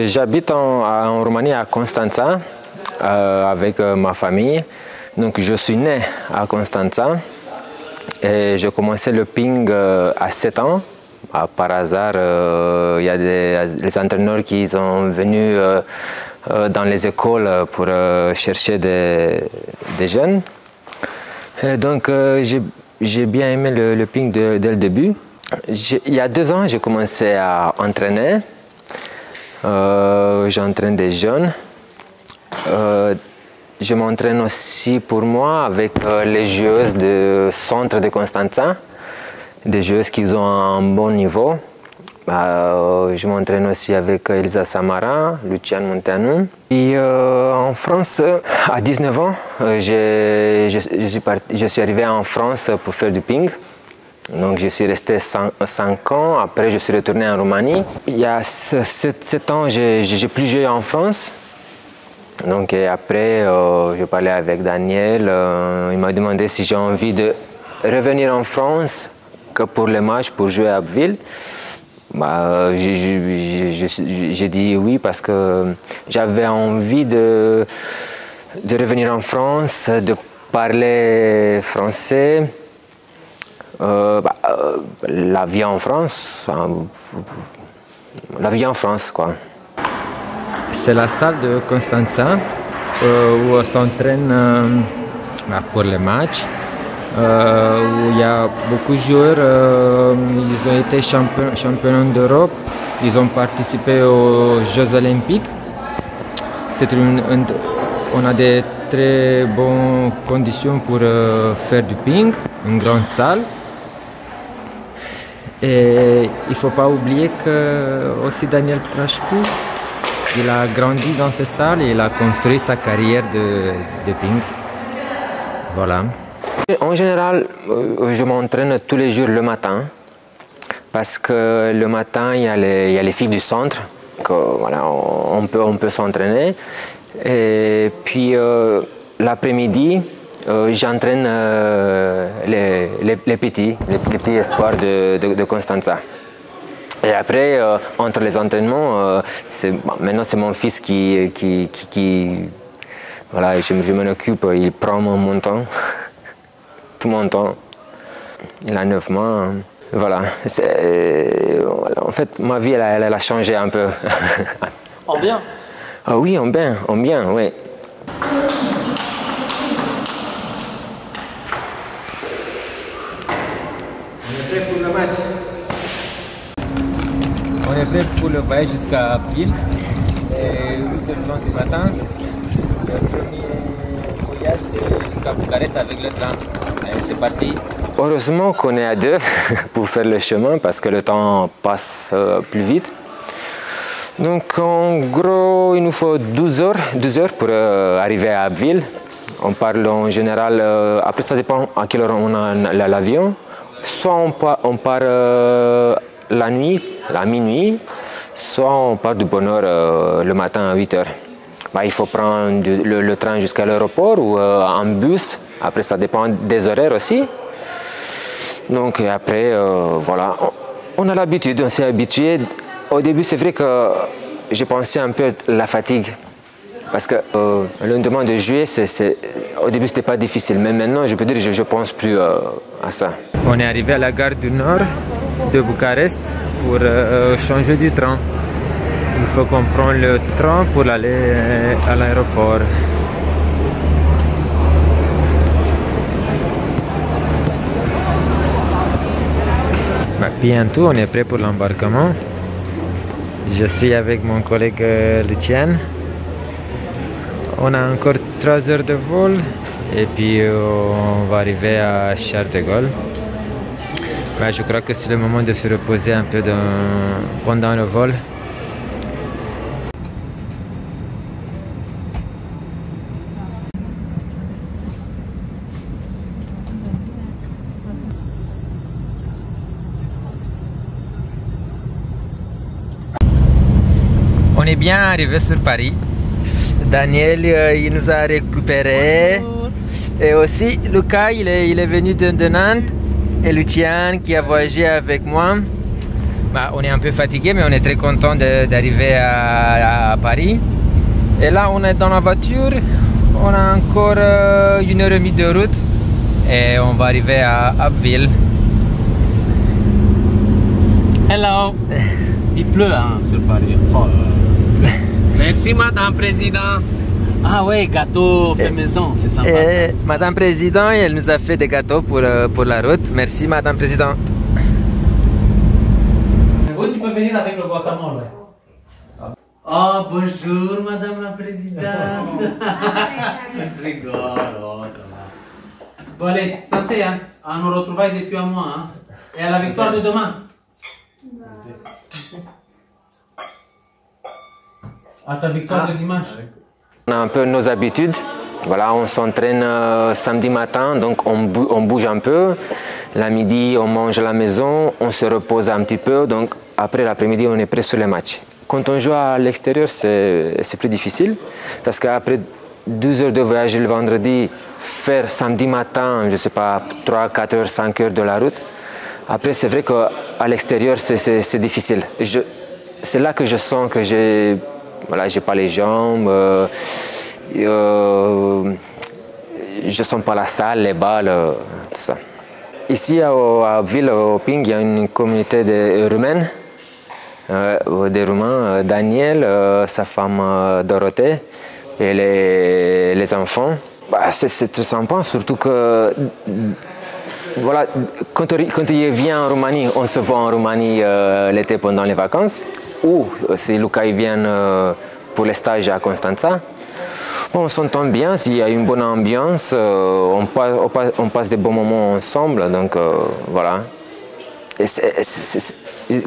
J'habite en Roumanie, à Constanța, avec ma famille. Donc, je suis né à Constanța et j'ai commencé le ping à 7 ans. Par hasard, il y a les entraîneurs qui sont venus dans les écoles pour chercher des jeunes. Et donc, j'ai bien aimé le ping dès le début. Il y a 2 ans, j'ai commencé à entraîner. J'entraîne des jeunes. Je m'entraîne aussi pour moi avec les joueuses du centre de Constanța, des joueuses qui ont un bon niveau. Je m'entraîne aussi avec Elisa Samara, Lucian Munteanu. Et en France, à 19 ans, je suis arrivé en France pour faire du ping. Donc je suis resté 5 ans, après je suis retourné en Roumanie. Il y a 7 ans, j'ai plus joué en France. Donc après, j'ai parlé avec Daniel, il m'a demandé si j'ai envie de revenir en France que pour les matchs, pour jouer à Abbeville. J'ai dit oui parce que j'avais envie de revenir en France, de parler français. La vie en France, quoi. C'est la salle de Constanța où on s'entraîne pour les matchs, où il y a beaucoup de joueurs, ils ont été champions d'Europe, ils ont participé aux Jeux Olympiques. On a des très bonnes conditions pour faire du ping, une grande salle. Et il ne faut pas oublier que aussi Daniel Trashku, il a grandi dans cette salle et il a construit sa carrière de ping. Voilà. En général, je m'entraîne tous les jours le matin parce que le matin, il y a les filles du centre, que, voilà, on peut s'entraîner. Et puis l'après-midi, j'entraîne les petits espoirs de Constanța. Et après, entre les entraînements, maintenant c'est mon fils qui voilà, je m'en occupe, il prend mon temps, tout mon temps. Il a 9 mois, voilà. En fait, ma vie, elle a changé un peu. En bien? Ah oui, en bien, oui. On est prêt pour le voyage jusqu'à Abbeville. 8h30 du matin. Le premier voyage jusqu'à Bucarest avec le train. Allez, c'est parti. Heureusement qu'on est à 2 pour faire le chemin parce que le temps passe plus vite. Donc en gros, il nous faut 12 heures pour arriver à Abbeville. On parle en général, après ça dépend à quelle heure on a l'avion. Soit on part la nuit, à minuit, soit on part de bonne heure le matin à 8 heures. Il faut prendre le train jusqu'à l'aéroport ou un bus. Après, ça dépend des horaires aussi. Donc après, voilà, on a l'habitude, on s'est habitué. Au début, c'est vrai que j'ai pensé un peu à la fatigue. Parce que le lendemain de jouer, au début, c'était pas difficile. Mais maintenant, je peux dire que je pense plus à ça. On est arrivé à la gare du Nord de Bucarest pour changer du train. Il faut qu'on prenne le train pour aller à l'aéroport. Bientôt, on est prêt pour l'embarquement. Je suis avec mon collègue Lucian. On a encore 3 heures de vol et puis on va arriver à Charles de Gaulle. Je crois que c'est le moment de se reposer un peu pendant le vol. On est bien arrivé sur Paris. Daniel, il nous a récupérés. Et aussi, Lucas, il est venu de Nantes. Et Lucian, qui a voyagé avec moi. Bah, on est un peu fatigué, mais on est très content d'arriver à Paris. Et là, on est dans la voiture. On a encore 1h30 de route et on va arriver à Abbeville. Hello. Il pleut hein, sur Paris. Oh. Merci Madame Président. Ah ouais, gâteau fait maison, c'est sympa ça. Madame Président, elle nous a fait des gâteaux pour la route. Merci Madame Présidente. Tu peux venir avec le guacamole. Oh, bonjour Madame la Présidente. Je rigole, oh, ça va. Bon allez, santé hein. À nos retrouvailles depuis un mois hein. Et à la victoire de demain. À ta victoire de dimanche. On a un peu nos habitudes. Voilà, on s'entraîne samedi matin, donc on bouge un peu. La midi, on mange à la maison, on se repose un petit peu. Donc après l'après-midi, on est prêt sur les matchs. Quand on joue à l'extérieur, c'est plus difficile parce qu'après 12 heures de voyage le vendredi, faire samedi matin, je ne sais pas, 3, 4 heures, 5 heures de la route. Après, c'est vrai qu'à l'extérieur, c'est difficile. C'est là que je sens que j'ai pas les jambes, je sens pas la salle, les balles, tout ça. Ici à Abbeville, au Ping, il y a une communauté de Roumains, des Roumains, Daniel, sa femme Dorothée et les enfants. Bah, c'est très sympa, surtout que voilà, quand il vient en Roumanie, on se voit en Roumanie l'été pendant les vacances, ou si Luca vient pour les stages à Constanța. On s'entend bien, il y a une bonne ambiance, on passe des bons moments ensemble, donc voilà. Et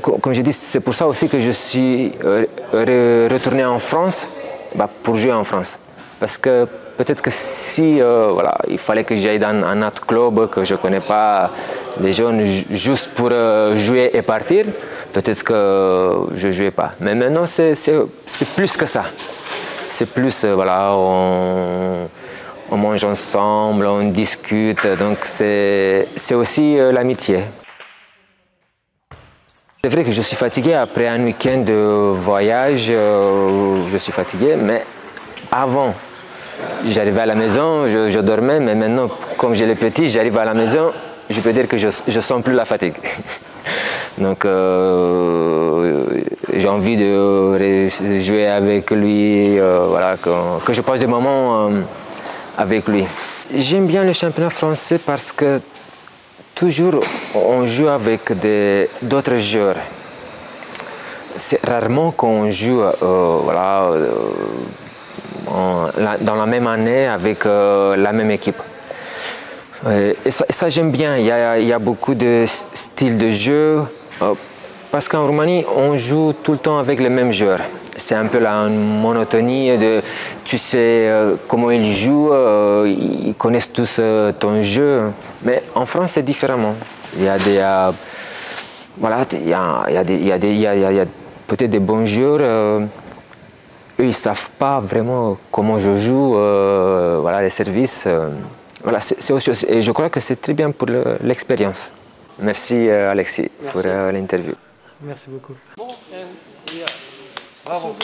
comme je dis, c'est pour ça aussi que je suis retourné en France, pour jouer en France. Parce que peut-être que si voilà, il fallait que j'aille dans un autre club que je ne connais pas, les jeunes juste pour jouer et partir, peut-être que je ne jouais pas. Mais maintenant, c'est plus que ça. C'est plus, voilà, on mange ensemble, on discute, donc c'est aussi l'amitié. C'est vrai que je suis fatigué après un week-end de voyage, je suis fatigué, mais avant, j'arrivais à la maison, je dormais, mais maintenant, comme j'ai les petits, j'arrive à la maison, je peux dire que je ne sens plus la fatigue. Donc, j'ai envie de jouer avec lui, voilà, que je passe des moments avec lui. J'aime bien le championnat français parce que toujours on joue avec d'autres joueurs. C'est rarement qu'on joue voilà, dans la même année avec la même équipe. Et ça j'aime bien, il y a beaucoup de styles de jeu, parce qu'en Roumanie, on joue tout le temps avec les mêmes joueurs. C'est un peu la monotonie de, tu sais comment ils jouent, ils connaissent tous ton jeu. Mais en France, c'est différemment. Il y a voilà, il y a peut-être des bons joueurs. Eux, ils ne savent pas vraiment comment je joue, voilà, les services. Voilà, c'est autre chose. Et je crois que c'est très bien pour l'expérience. Merci Alexis pour l'interview. Merci beaucoup. Bravo.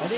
Allez,